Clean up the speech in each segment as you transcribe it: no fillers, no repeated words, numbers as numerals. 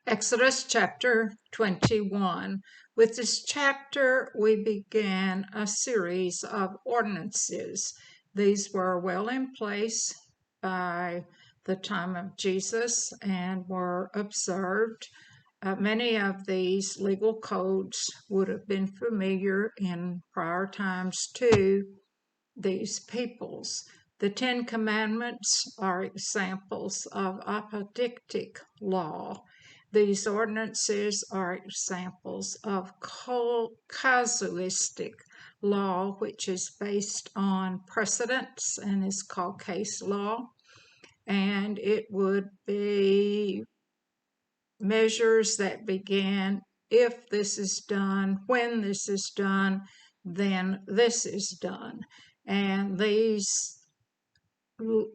Exodus chapter 21. With this chapter, we began a series of ordinances. These were well in place by the time of Jesus and were observed. Many of these legal codes would have been familiar in prior times to these peoples. The Ten Commandments are examples of apodictic law. These ordinances are examples of casuistic law, which is based on precedents and is called case law. And it would be measures that began if this is done, when this is done, then this is done. And these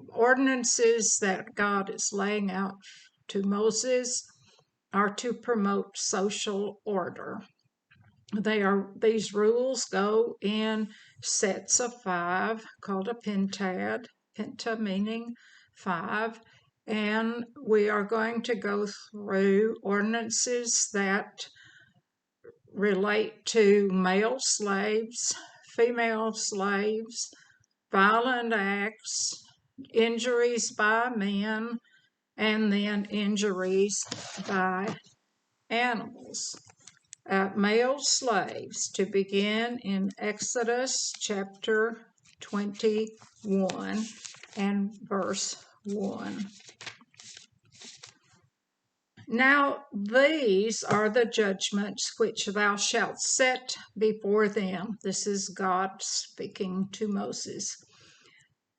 ordinances that God is laying out to Moses are to promote social order. These rules go in sets of 5 called a pentad, penta meaning 5, and we are going to go through ordinances that relate to male slaves, female slaves, violent acts, injuries by men, and then injuries by animals. Male slaves, to begin in Exodus chapter 21 and verse 1. Now these are the judgments which thou shalt set before them. This is God speaking to Moses.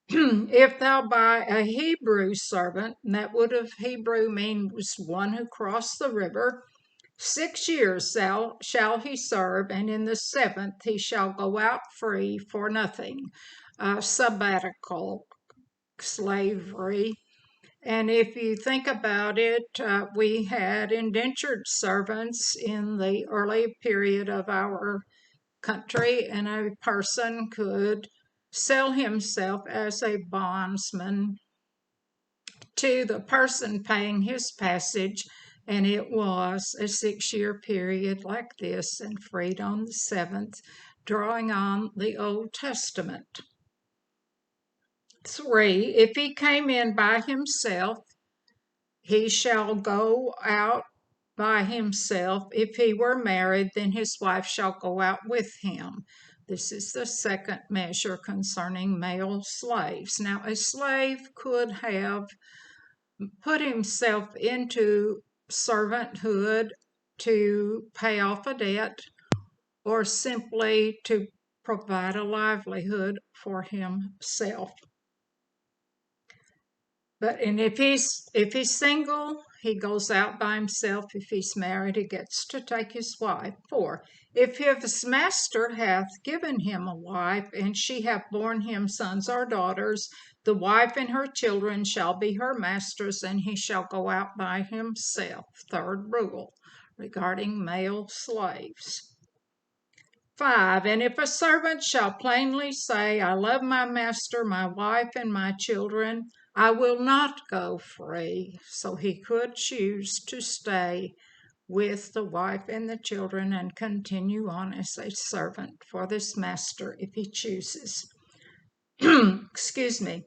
If thou buy a Hebrew servant, and that would have Hebrew mean was one who crossed the river, 6 years shall he serve, and in the 7th he shall go out free for nothing. Sabbatical slavery. And if you think about it, we had indentured servants in the early period of our country, and a person could sell himself as a bondsman to the person paying his passage, and it was a 6-year period like this and freed on the 7th, drawing on the Old Testament. 3, if he came in by himself, he shall go out by himself. If he were married, then his wife shall go out with him. This is the second measure concerning male slaves. Now, a slave could have put himself into servanthood to pay off a debt or simply to provide a livelihood for himself. And if he's single, he goes out by himself. If he's married, he gets to take his wife. 4, if his master hath given him a wife, and she hath borne him sons or daughters, the wife and her children shall be her master's, and he shall go out by himself. 3rd rule regarding male slaves. 5, and if a servant shall plainly say, I love my master, my wife, and my children, I will not go free. So he could choose to stay with the wife and the children and continue on as a servant for this master if he chooses. Excuse me.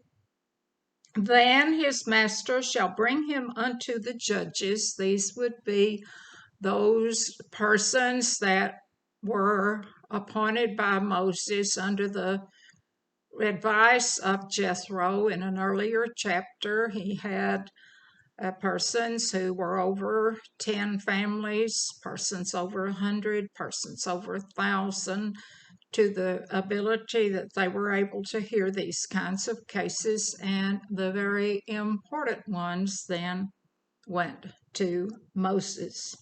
Then his master shall bring him unto the judges. These would be those persons that were appointed by Moses under the advice of Jethro. In an earlier chapter, he had persons who were over 10 families, persons over 100, persons over 1,000, to the ability that they were able to hear these kinds of cases, and the very important ones then went to Moses.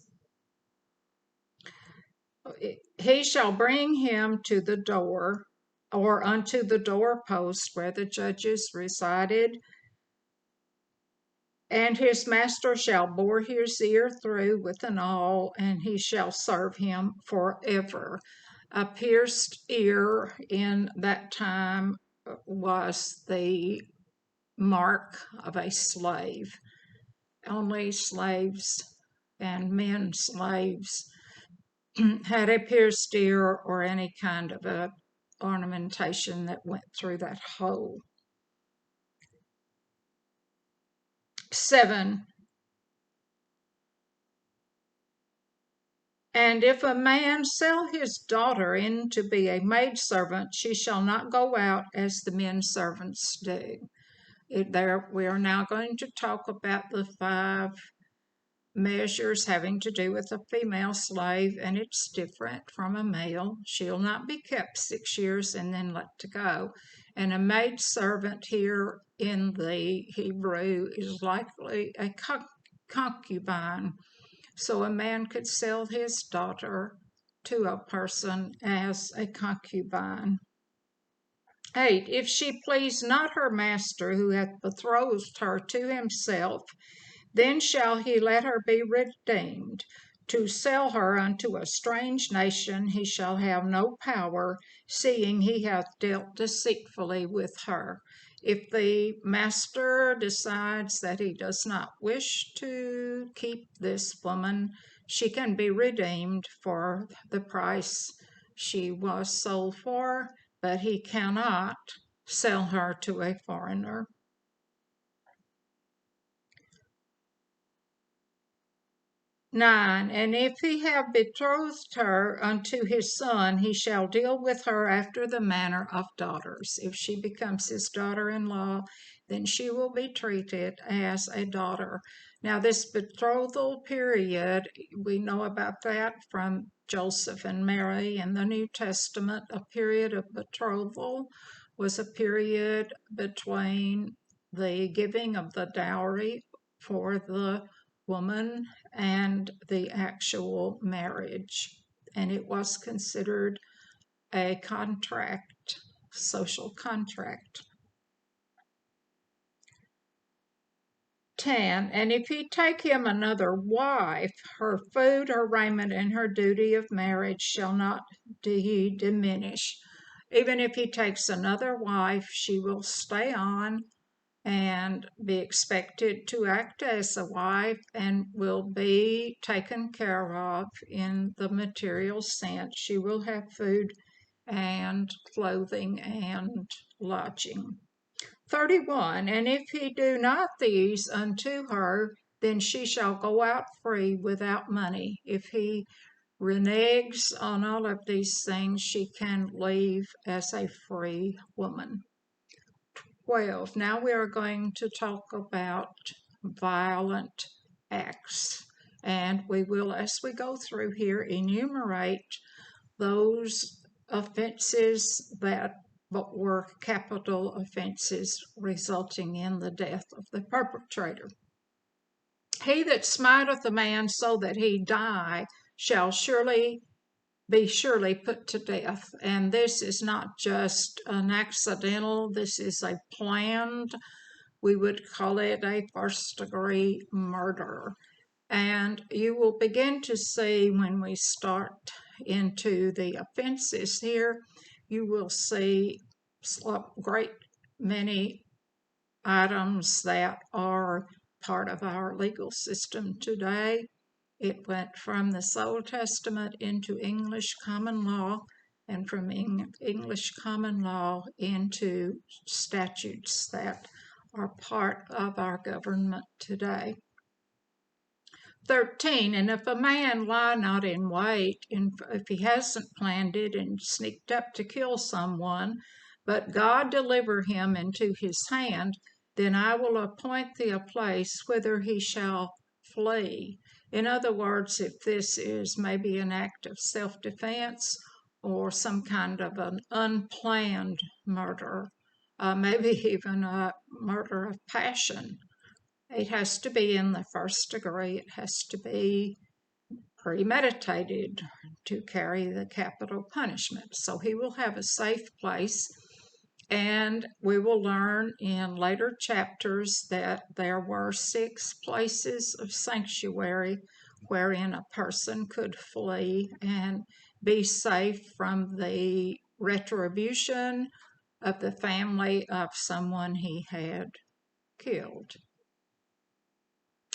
He shall bring him to the door or unto the doorpost where the judges resided, and his master shall bore his ear through with an awl, and he shall serve him forever. A pierced ear in that time was the mark of a slave. Only slaves and men slaves had a pierced ear or any kind of a ornamentation that went through that hole. 7. And if a man sell his daughter in to be a maidservant, she shall not go out as the men servants do. We are now going to talk about the 5 measures having to do with a female slave, and it's different from a male. She'll not be kept 6 years and then let to go. And a maidservant here in the Hebrew is likely a concubine. So a man could sell his daughter to a person as a concubine. 8. If she please not her master who hath betrothed her to himself, then shall he let her be redeemed. To sell her unto a strange nation he shall have no power, seeing he hath dealt deceitfully with her. If the master decides that he does not wish to keep this woman, she can be redeemed for the price she was sold for, but he cannot sell her to a foreigner. 9. And if he have betrothed her unto his son, he shall deal with her after the manner of daughters. If she becomes his daughter-in-law, then she will be treated as a daughter. Now, this betrothal period, we know about that from Joseph and Mary in the New Testament. A period of betrothal was a period between the giving of the dowry for the woman and the actual marriage, and it was considered a contract, social contract. 10. And if he take him another wife, her food, her raiment, and her duty of marriage shall not diminish. Even if he takes another wife, she will stay on and be expected to act as a wife and will be taken care of in the material sense. She will have food and clothing and lodging. 31. And if he do not these unto her, then she shall go out free without money. If he reneges on all of these things, she can leave as a free woman. 12. Now we are going to talk about violent acts, and we will, as we go through here, enumerate those offenses that were capital offenses resulting in the death of the perpetrator. He that smiteth a man so that he die shall be surely put to death. And this is not just an accidental, this is a planned, we would call it a first-degree murder. And you will begin to see when we start into the offenses here, you will see a great many items that are part of our legal system today. It went from the Old Testament into English common law, and from English common law into statutes that are part of our government today. 13. And if a man lie not in wait, and if he hasn't planned it and sneaked up to kill someone, but God deliver him into his hand, then I will appoint thee a place whither he shall flee. In other words, if this is maybe an act of self-defense or some kind of an unplanned murder, maybe even a murder of passion, it has to be in the first degree. It has to be premeditated to carry the capital punishment. So he will have a safe place. And we will learn in later chapters that there were 6 places of sanctuary wherein a person could flee and be safe from the retribution of the family of someone he had killed.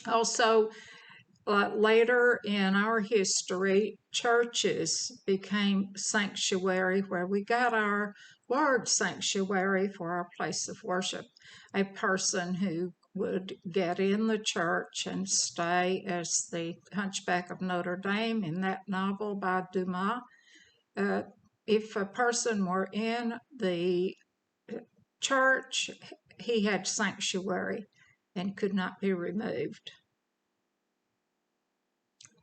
Also, later in our history, churches became sanctuary, where we got our word sanctuary for our place of worship. A person who would get in the church and stay, as the Hunchback of Notre Dame in that novel by Dumas. If a person were in the church, he had sanctuary and could not be removed.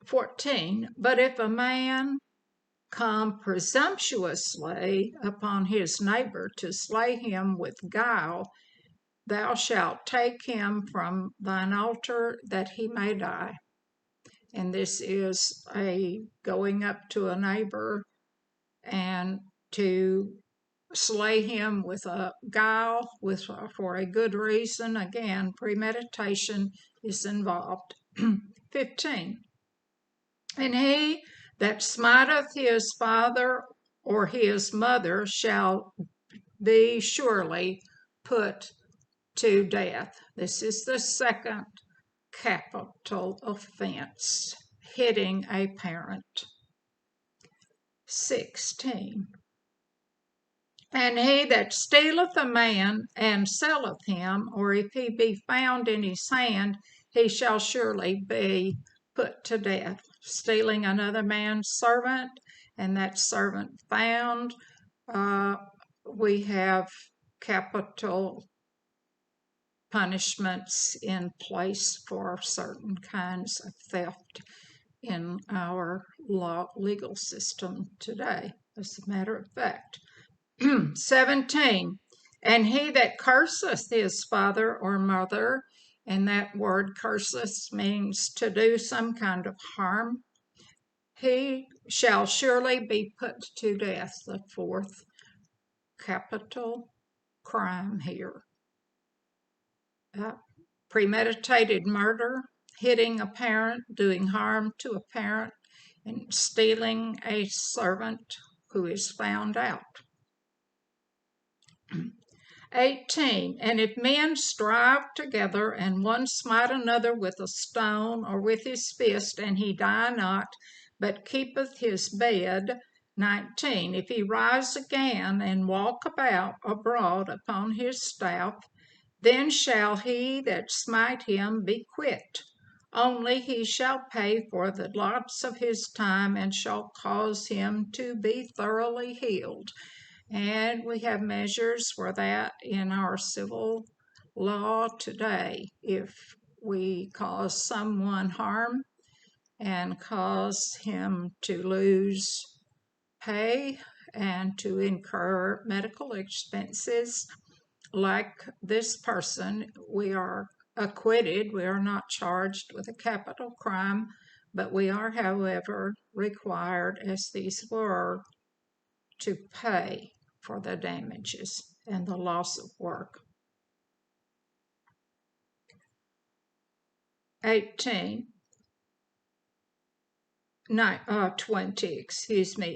14. But if a man come presumptuously upon his neighbor to slay him with guile, thou shalt take him from thine altar that he may die. And this is a going up to a neighbor and to slay him with a guile, for a good reason. Again, premeditation is involved. 15. And he that smiteth his father or his mother shall be surely put to death. This is the second capital offense, hitting a parent. 16. And he that stealeth a man and selleth him, or if he be found in his hand, he shall surely be put to death. Stealing another man's servant, and that servant found, we have capital punishments in place for certain kinds of theft in our legal system today, as a matter of fact. 17. And he that curseth his father or mother, and that word curseth means to do some kind of harm, he shall surely be put to death. The fourth capital crime here. Premeditated murder, hitting a parent, doing harm to a parent, and stealing a servant who is found out. 18. And if men strive together, and one smite another with a stone or with his fist, and he die not, but keepeth his bed. 19. If he rise again and walk about abroad upon his staff, then shall he that smite him be quit. Only he shall pay for the lots of his time, and shall cause him to be thoroughly healed. And we have measures for that in our civil law today. If we cause someone harm and cause him to lose pay and to incur medical expenses, like this person, we are acquitted. We are not charged with a capital crime, but we are, however, required, as these were, to pay for the damages and the loss of work. 20,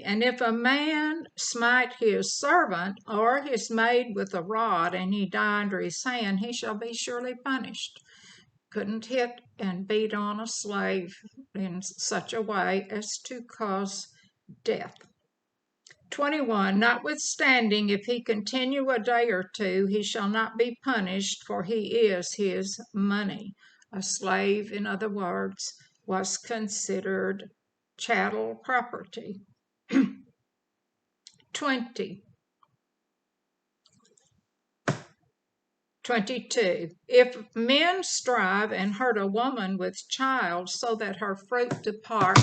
and if a man smite his servant or his maid with a rod, and he die under his hand, he shall be surely punished. Couldn't hit and beat on a slave in such a way as to cause death. 21. Notwithstanding, if he continue a day or two, he shall not be punished, for he is his money. A slave, in other words, was considered chattel property. 20. 22. If men strive and hurt a woman with child, so that her fruit depart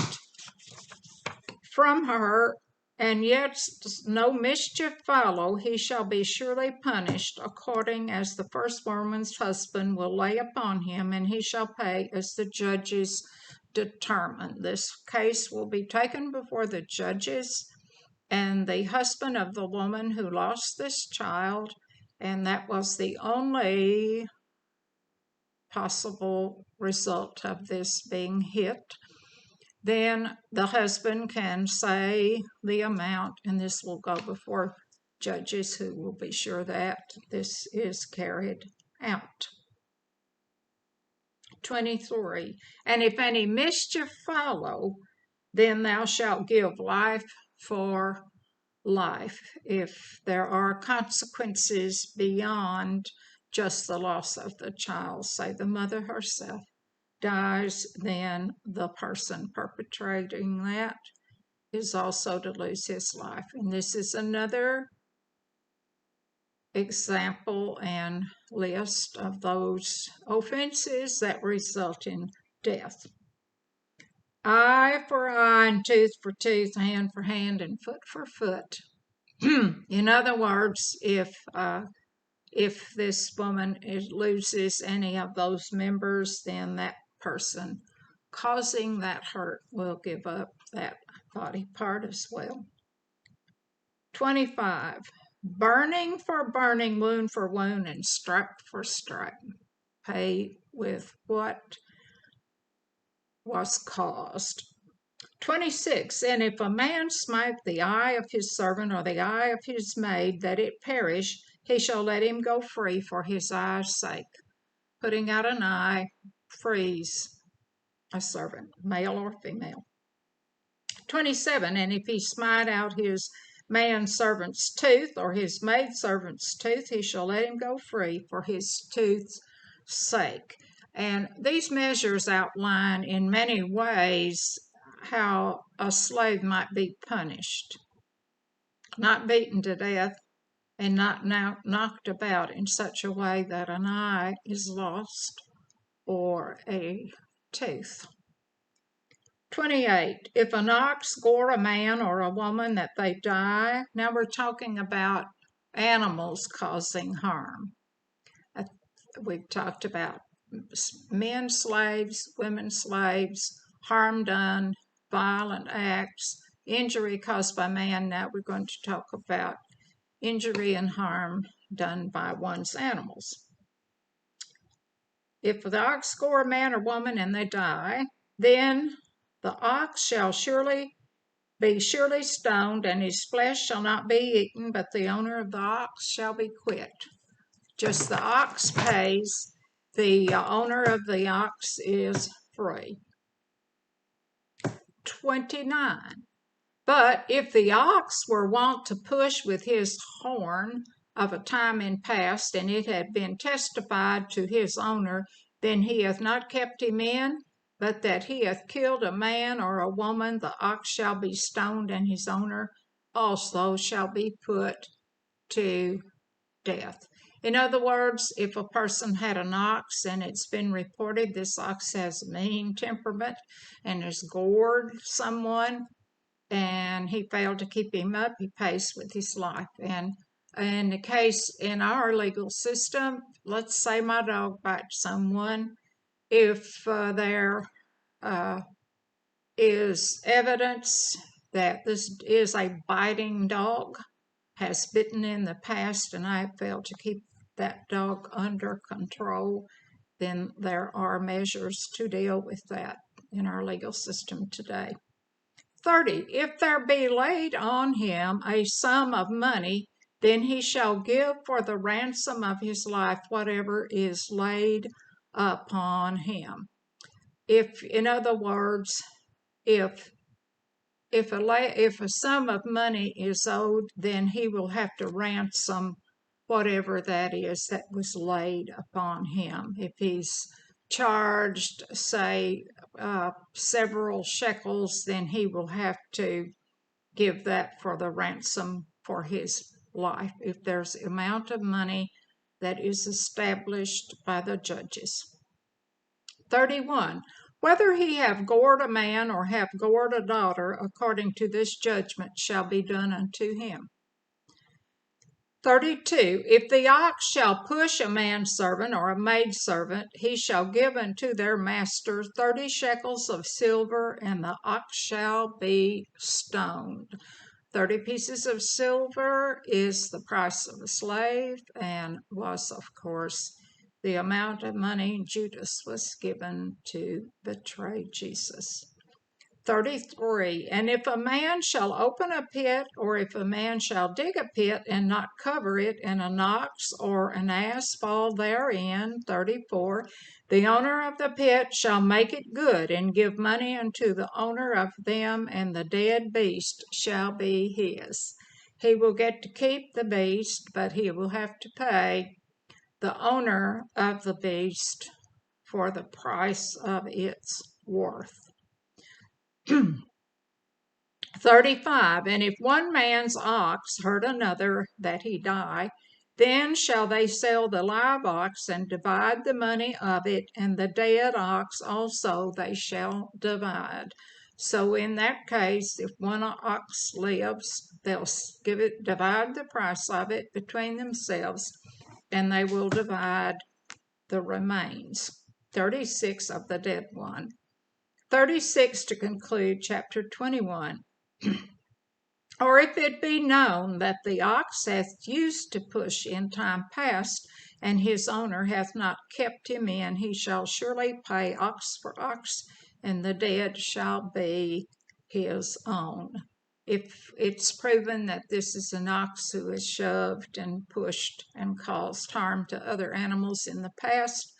from her, and yet no mischief follow, he shall be surely punished, according as the first woman's husband will lay upon him, and he shall pay as the judges determine. This case will be taken before the judges, and the husband of the woman who lost this child, and that was the only possible result of this being hit, then the husband can say the amount, and this will go before judges who will be sure that this is carried out. 23. And if any mischief follow, then thou shalt give life for life. If there are consequences beyond just the loss of the child, say the mother herself dies, then the person perpetrating that is also to lose his life. And this is another example and list of those offenses that result in death. Eye for eye and tooth for tooth, hand for hand, and foot for foot. In other words, if this woman loses any of those members, then that person causing that hurt will give up that body part as well. 25. Burning for burning, wound for wound, and stripe for stripe. Pay with what was caused. 26. And if a man smite the eye of his servant or the eye of his maid, that it perish, he shall let him go free for his eye's sake. Putting out an eye frees a servant, male or female. 27. And if he smite out his manservant's tooth or his maidservant's tooth, he shall let him go free for his tooth's sake. And these measures outline in many ways how a slave might be punished. Not beaten to death and not knocked about in such a way that an eye is lost or a tooth. 28. If an ox gore a man or a woman that they die. Now we're talking about animals causing harm. We've talked about men slaves, women slaves, harm done, violent acts, injury caused by man. Now we're going to talk about injury and harm done by one's animals. If the ox gore a man or woman and they die, then the ox shall be surely stoned, and his flesh shall not be eaten, but the owner of the ox shall be quit. Just the ox pays, the owner of the ox is free. 29. But if the ox were wont to push with his horn of a time in past, and it had been testified to his owner, then he hath not kept him in, but that he hath killed a man or a woman, the ox shall be stoned, and his owner also shall be put to death. In other words, if a person had an ox and it's been reported this ox has a mean temperament and has gored someone and he failed to keep him up, he pays with his life. And in the case in our legal system, let's say my dog bites someone, if there is evidence that this is a biting dog, has bitten in the past, and I have failed to keep that dog under control, then there are measures to deal with that in our legal system today. 30. If there be laid on him a sum of money, then he shall give for the ransom of his life whatever is laid upon him. If, in other words, if a sum of money is owed, then he will have to ransom whatever that is that was laid upon him. If he's charged, say, several shekels, then he will have to give that for the ransom for his life, if there's an amount of money that is established by the judges. 31. Whether he have gored a man or have gored a daughter, according to this judgment shall be done unto him. 32. If the ox shall push a manservant or a maidservant, he shall give unto their master 30 shekels of silver, and the ox shall be stoned. 30 pieces of silver is the price of a slave, and was, of course, the amount of money Judas was given to betray Jesus. 33. And if a man shall open a pit, or if a man shall dig a pit and not cover it, and an ox or an ass fall therein, 34, the owner of the pit shall make it good, and give money unto the owner of them, and the dead beast shall be his. He will get to keep the beast, but he will have to pay the owner of the beast for the price of its worth. 35. And if one man's ox hurt another that he die, then shall they sell the live ox and divide the money of it, and the dead ox also they shall divide. So in that case, if one ox lives, they'll divide the price of it between themselves, and they will divide the remains. 36 of the dead one. 36 to conclude chapter 21. Or if it be known that the ox hath used to push in time past, and his owner hath not kept him in, he shall surely pay ox for ox, and the dead shall be his own. If it's proven that this is an ox who has shoved and pushed and caused harm to other animals in the past,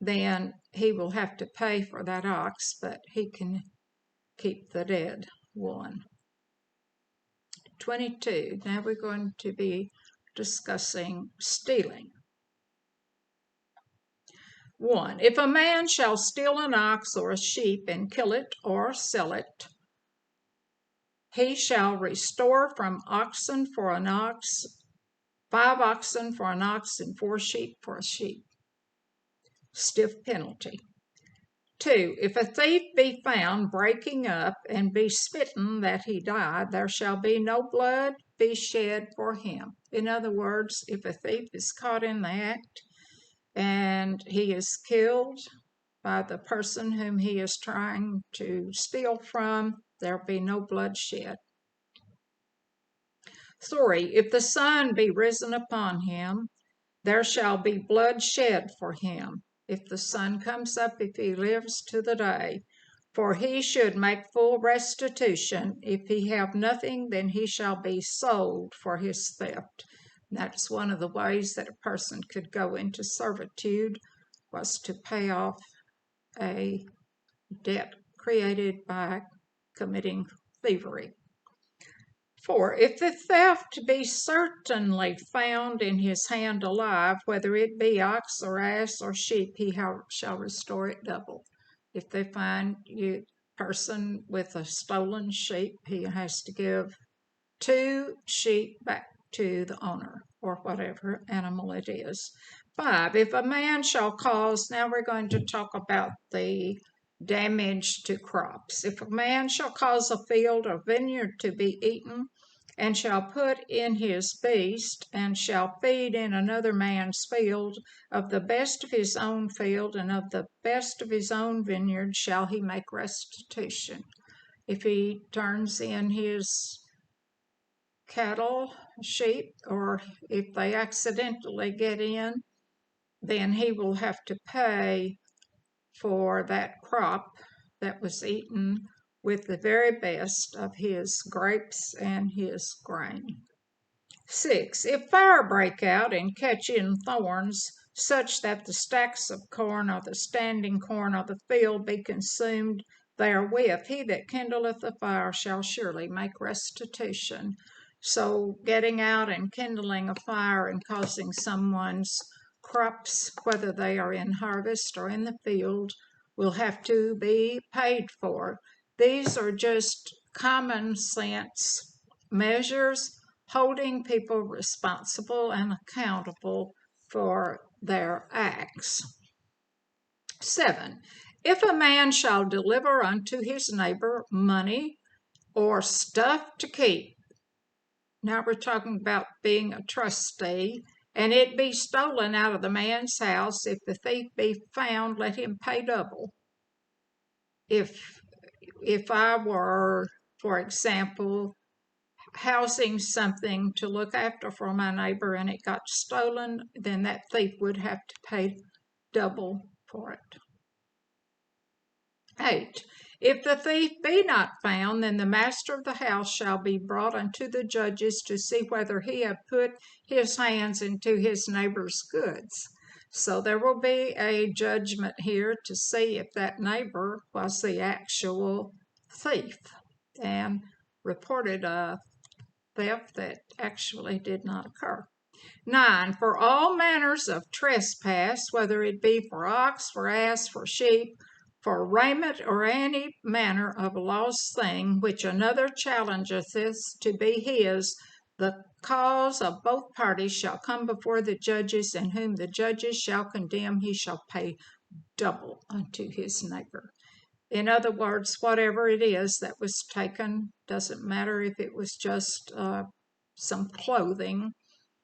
then he will have to pay for that ox, but he can keep the dead one. 22. Now we're going to be discussing stealing. 1. If a man shall steal an ox or a sheep and kill it or sell it, he shall restore from oxen for an ox, 5 oxen for an ox, and 4 sheep for a sheep. Stiff penalty. 2. If a thief be found breaking up and be smitten that he die, there shall be no blood be shed for him. In other words, if a thief is caught in the act and he is killed by the person whom he is trying to steal from, there'll be no blood shed. 3. If the sun be risen upon him, there shall be blood shed for him. If the sun comes up, if he lives to the day, for he should make full restitution. If he have nothing, then he shall be sold for his theft. That's one of the ways that a person could go into servitude, was to pay off a debt created by committing thievery. 4. If the theft be certainly found in his hand alive, whether it be ox or ass or sheep, he shall restore it double. If they find a person with a stolen sheep, he has to give 2 sheep back to the owner, or whatever animal it is. 5. If a man shall cause, now we're going to talk about the damage to crops. If a man shall cause a field or vineyard to be eaten, and shall put in his beast, and shall feed in another man's field, of the best of his own field and of the best of his own vineyard shall he make restitution. If he turns in his cattle, sheep, or if they accidentally get in, then he will have to pay for that crop that was eaten with the very best of his grapes and his grain. 6. If fire break out and catch in thorns, such that the stacks of corn or the standing corn of the field be consumed therewith, he that kindleth the fire shall surely make restitution. So getting out and kindling a fire and causing someone's crops, whether they are in harvest or in the field, will have to be paid for. These are just common sense measures holding people responsible and accountable for their acts. 7. If a man shall deliver unto his neighbor money or stuff to keep, now we're talking about being a trustee, and it be stolen out of the man's house, if the thief be found, let him pay double. If I were, for example, housing something to look after for my neighbor and it got stolen, then that thief would have to pay double for it. 8. If the thief be not found, then the master of the house shall be brought unto the judges to see whether he have put his hands into his neighbor's goods. So there will be a judgment here to see if that neighbor was the actual thief and reported a theft that actually did not occur. 9. For all manners of trespass, whether it be for ox, for ass, for sheep, for raiment, or any manner of lost thing, which another challengeth to be his, the cause of both parties shall come before the judges, and whom the judges shall condemn, he shall pay double unto his neighbor. In other words, whatever it is that was taken, doesn't matter if it was just some clothing,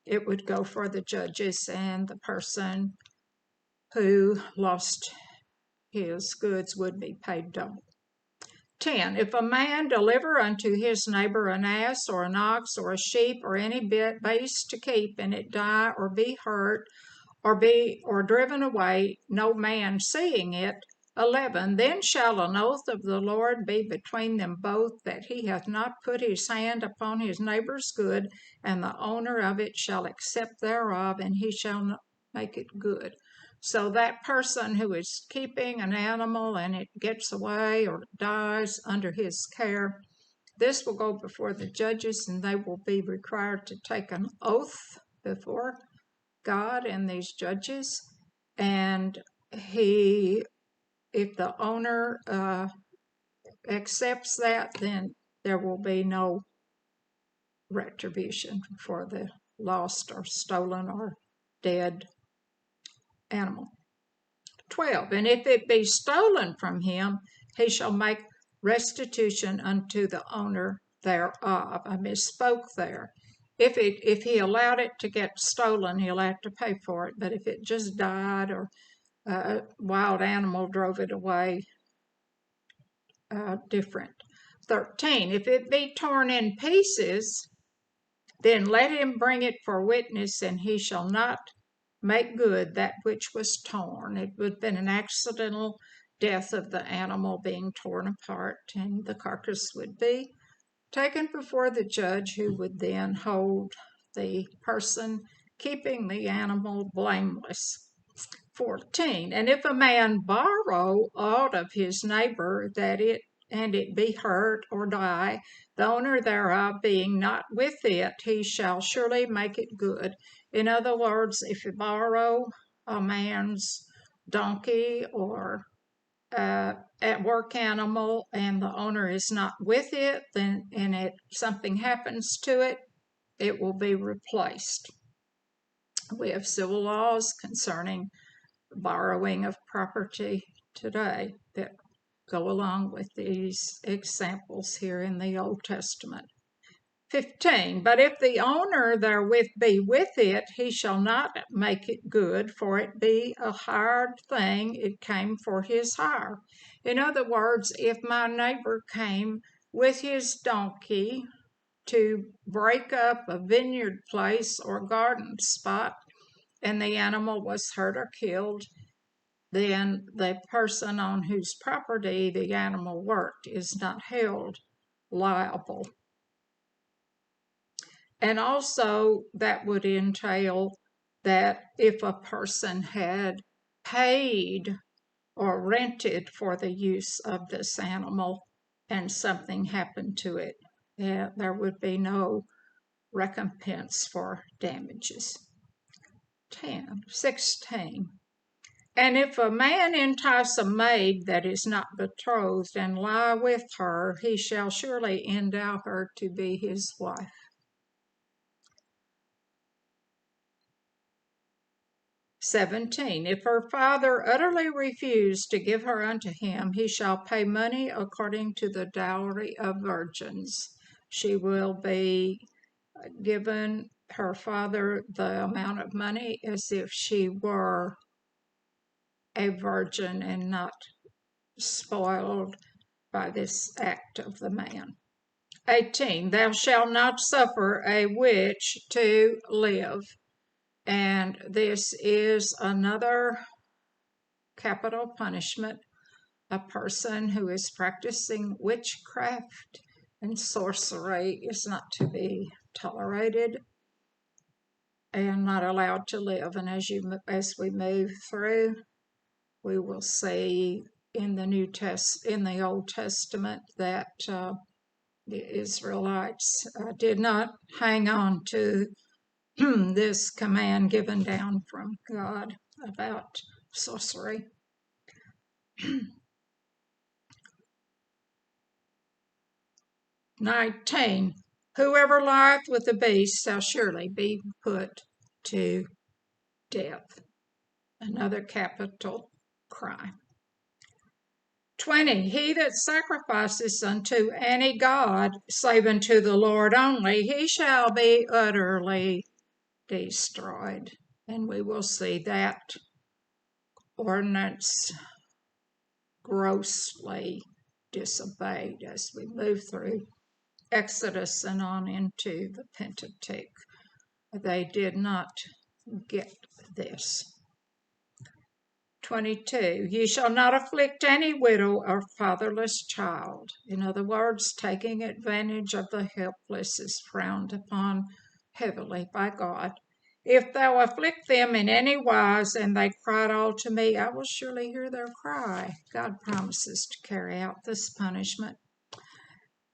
it would go for the judges, and the person who lost his goods would be paid double. 10. If a man deliver unto his neighbor an ass or an ox or a sheep or any beast to keep, and it die or be hurt or driven away, no man seeing it. 11. Then shall an oath of the Lord be between them both, that he hath not put his hand upon his neighbor's good, and the owner of it shall accept thereof, and he shall not make it good. So that person who is keeping an animal and it gets away or dies under his care, this will go before the judges, and they will be required to take an oath before God and these judges. And if the owner accepts that, then there will be no retribution for the lost or stolen or dead animal. 12. And if it be stolen from him, he shall make restitution unto the owner thereof. I misspoke there. If he allowed it to get stolen, he'll have to pay for it. But if it just died or a wild animal drove it away, different. 13. If it be torn in pieces, then let him bring it for witness, and he shall not make good that which was torn. It would have been an accidental death of the animal being torn apart, and the carcass would be taken before the judge, who would then hold the person keeping the animal blameless. 14. And if a man borrow aught of his neighbor, that it be hurt or die, the owner thereof being not with it, he shall surely make it good. In other words, if you borrow a man's donkey or at work animal and the owner is not with it, then and something happens to it, it will be replaced. We have civil laws concerning borrowing of property today that go along with these examples here in the Old Testament. 15. But if the owner therewith be with it, he shall not make it good, for it be a hired thing, it came for his hire. In other words, if my neighbor came with his donkey to break up a vineyard place or garden spot, and the animal was hurt or killed, then the person on whose property the animal worked is not held liable. And also that would entail that if a person had paid or rented for the use of this animal and something happened to it, there would be no recompense for damages. 16. And if a man entice a maid that is not betrothed and lie with her, he shall surely endow her to be his wife. 17. If her father utterly refuse to give her unto him, he shall pay money according to the dowry of virgins. She will be given her father the amount of money as if she were a virgin and not spoiled by this act of the man. 18. Thou shalt not suffer a witch to live. And this is another capital punishment A person who is practicing witchcraft and sorcery is not to be tolerated and not allowed to live. And as we move through, we will see in the Old Testament that the Israelites did not hang on to this command given down from God about sorcery. 19. Whoever lieth with the beast shall surely be put to death. Another capital crime. 20. He that sacrifices unto any god, save unto the Lord only, he shall be utterly destroyed. And we will see that ordinance grossly disobeyed as we move through Exodus and on into the Pentateuch. They did not get this. 22. Ye shall not afflict any widow or fatherless child. In other words, taking advantage of the helpless is frowned upon heavily by God. If thou afflict them in any wise, and they cried all to me, I will surely hear their cry. God promises to carry out this punishment.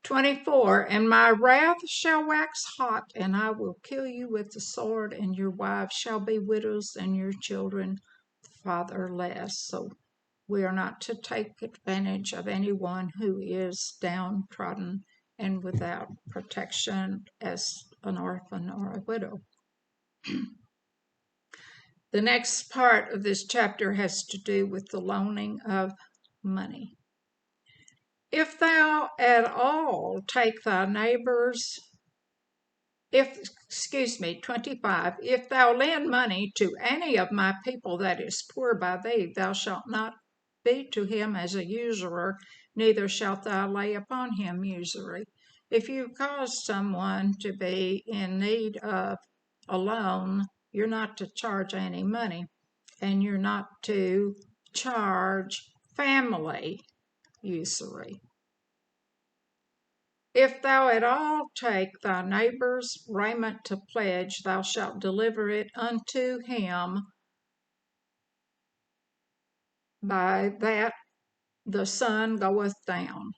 24. And my wrath shall wax hot, and I will kill you with the sword, and your wives shall be widows, and your children fatherless. So we are not to take advantage of anyone who is downtrodden and without protection as an orphan or a widow. The next part of this chapter has to do with the loaning of money. If thou at all take thy neighbor's, 25, if thou lend money to any of my people that is poor by thee, thou shalt not be to him as a usurer, neither shalt thou lay upon him usury. If you cause someone to be in need of a loan, you're not to charge any money, and you're not to charge family usury. If thou at all take thy neighbor's raiment to pledge, thou shalt deliver it unto him. By that the sun goeth down.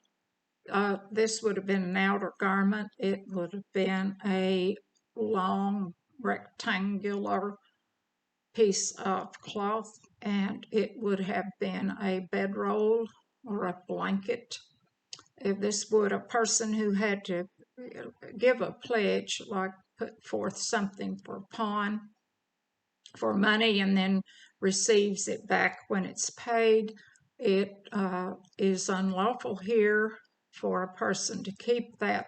This would have been an outer garment. It would have been a long rectangular piece of cloth, and it would have been a bedroll or a blanket. If this would a person who had to give a pledge, like put forth something for pawn for money and then receives it back when it's paid, it is unlawful here for a person to keep that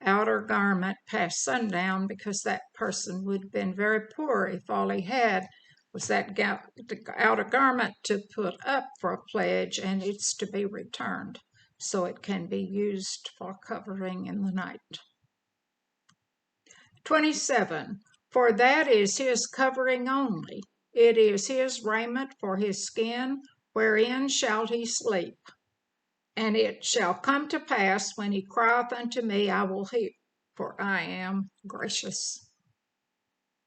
outer garment past sundown, because that person would have been very poor if all he had was that outer garment to put up for a pledge, and it's to be returned so it can be used for covering in the night. 27. For that is his covering only. It is his raiment for his skin, wherein shall he sleep. And it shall come to pass, when he crieth unto me, I will hear, for I am gracious.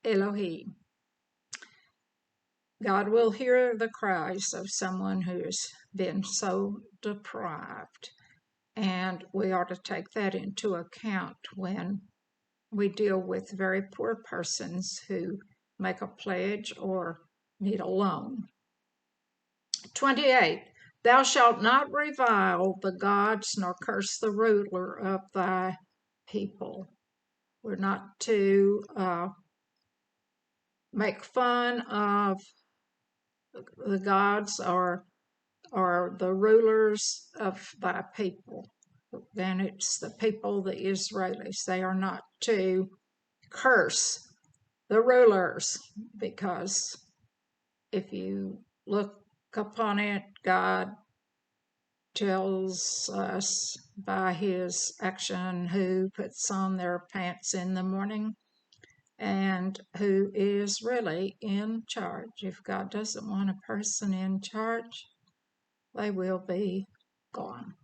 Elohim. God will hear the cries of someone who has been so deprived. And we are to take that into account when we deal with very poor persons who make a pledge or need a loan. 28. Thou shalt not revile the gods, nor curse the ruler of thy people. We're not to make fun of the gods or the rulers of thy people. Then it's the people, the Israelis. They are not to curse the rulers, because if you look upon it, God tells us by his action who puts on their pants in the morning and who is really in charge. If God doesn't want a person in charge, they will be gone.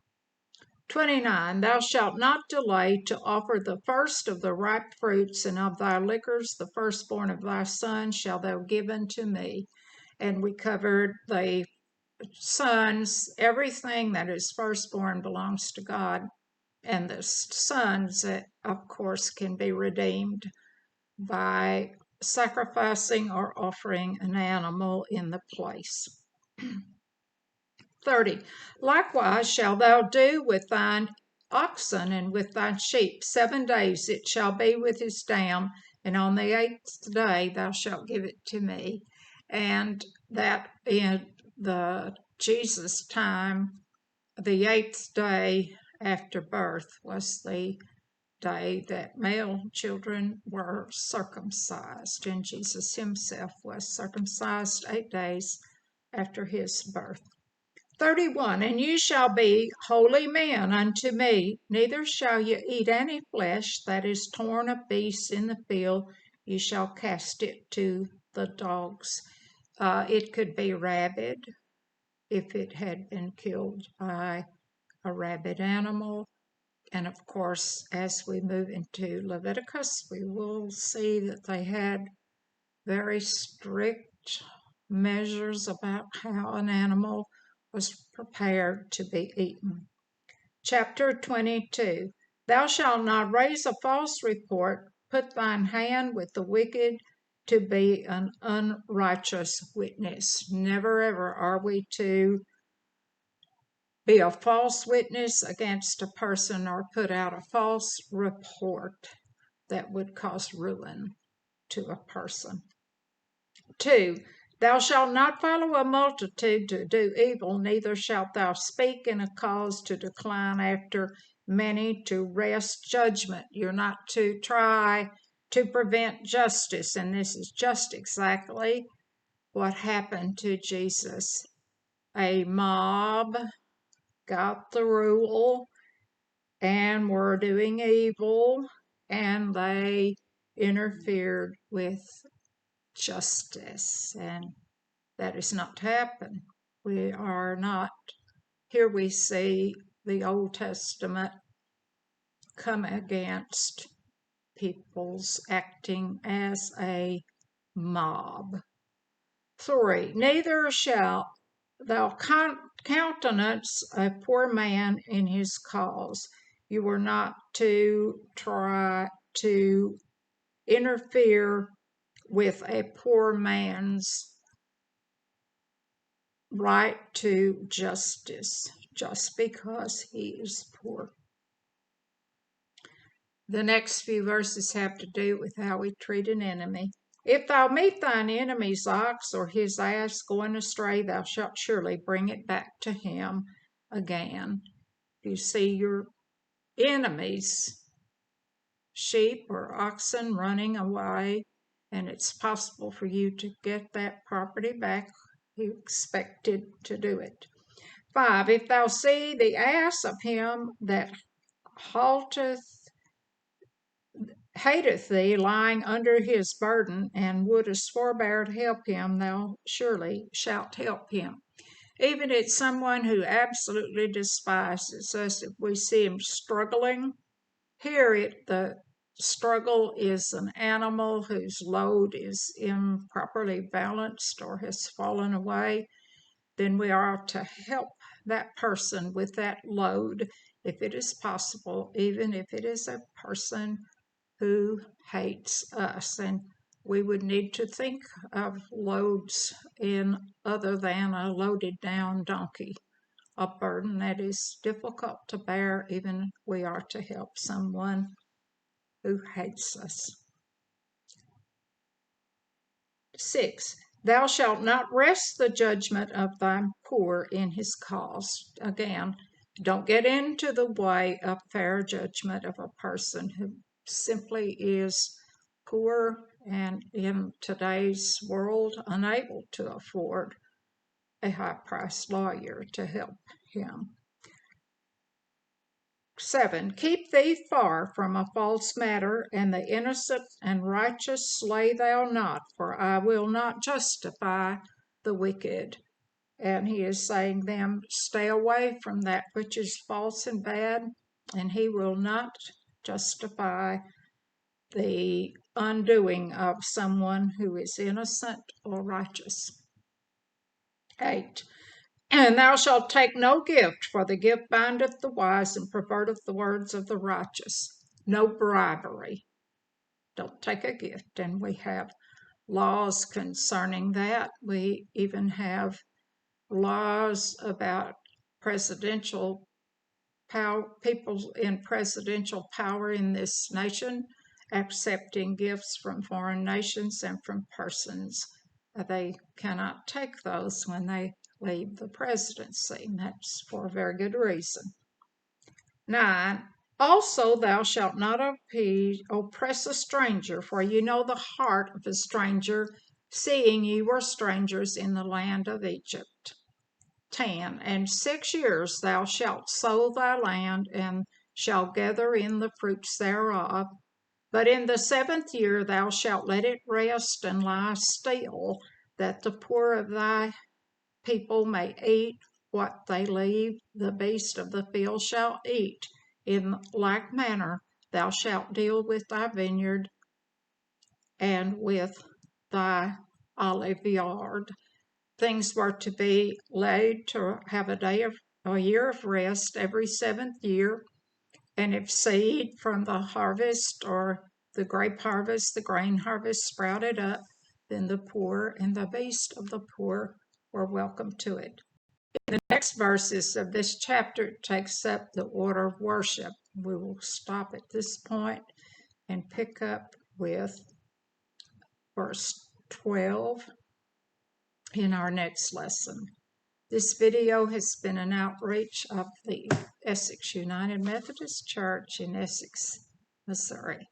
29. Thou shalt not delay to offer the first of the ripe fruits, and of thy liquors the firstborn of thy sons shall thou give unto me. And we covered the sons. Everything that is firstborn belongs to God, and the sons, of course, can be redeemed by sacrificing or offering an animal in the place. 30. Likewise shalt thou do with thine oxen and with thine sheep. 7 days it shall be with his dam, and on the 8th day thou shalt give it to me. And that in the Jesus time, the 8th day after birth was the day that male children were circumcised, and Jesus himself was circumcised 8 days after his birth. 31. And you shall be holy men unto me, neither shall you eat any flesh that is torn of beasts in the field, you shall cast it to the dogs. It could be rabid if it had been killed by a rabid animal. And of course, as we move into Leviticus, we will see that they had very strict measures about how an animal was prepared to be eaten. Chapter 22. Thou shalt not raise a false report, put thine hand with the wicked to be an unrighteous witness. Never ever are we to be a false witness against a person or put out a false report that would cause ruin to a person. 2. Thou shalt not follow a multitude to do evil, neither shalt thou speak in a cause to decline after many to wrest judgment. You're not to try to prevent justice, and this is just exactly what happened to Jesus. A mob got the rule and were doing evil, and they interfered with justice, and that is not to happen. We are not, here we see the Old Testament come against people's acting as a mob. 3. Neither shalt thou countenance a poor man in his cause. You are not to try to interfere with a poor man's right to justice just because he is poor. The next few verses have to do with how we treat an enemy. If thou meet thine enemy's ox or his ass going astray, thou shalt surely bring it back to him again. If you see your enemy's sheep or oxen running away, and it's possible for you to get that property back, he expected to do it. 5. If thou see the ass of him that hateth thee lying under his burden, and wouldest forbear to help him, thou surely shalt help him. Even it's someone who absolutely despises us, if we see him struggling, the struggle is an animal whose load is improperly balanced or has fallen away, then we are to help that person with that load if it is possible, even if it is a person who hates us. And we would need to think of loads in other than a loaded down donkey, a burden that is difficult to bear, even we are to help someone who hates us. 6. Thou shalt not wrest the judgment of thy poor in his cause. Again, don't get into the way of fair judgment of a person who simply is poor and in today's world unable to afford a high-priced lawyer to help him. 7. Keep thee far from a false matter, and the innocent and righteous slay thou not, for I will not justify the wicked. and he is saying them, stay away from that which is false and bad, and he will not justify the undoing of someone who is innocent or righteous. 8. And thou shalt take no gift, for the gift bindeth the wise and perverteth the words of the righteous. No bribery. Don't take a gift. And we have laws concerning that. We even have laws about presidential power, people in presidential power in this nation accepting gifts from foreign nations and from persons. They cannot take those when they leave the presidency, and that's for a very good reason. 9. Also thou shalt not oppress a stranger, for you know the heart of a stranger, seeing ye were strangers in the land of Egypt. 10. And 6 years thou shalt sow thy land, and shalt gather in the fruits thereof. But in the 7th year thou shalt let it rest and lie still, that the poor of thy people may eat what they leave, the beast of the field shall eat. In like manner thou shalt deal with thy vineyard and with thy olive yard. Things were to be laid to have a year of rest every 7th year, and if seed from the harvest or the grape harvest, the grain harvest sprouted up, then the poor and the beast of the poor were welcome to it. In the next verses of this chapter, it takes up the order of worship. We will stop at this point and pick up with verse 12 in our next lesson. This video has been an outreach of the Essex United Methodist Church in Essex, Missouri.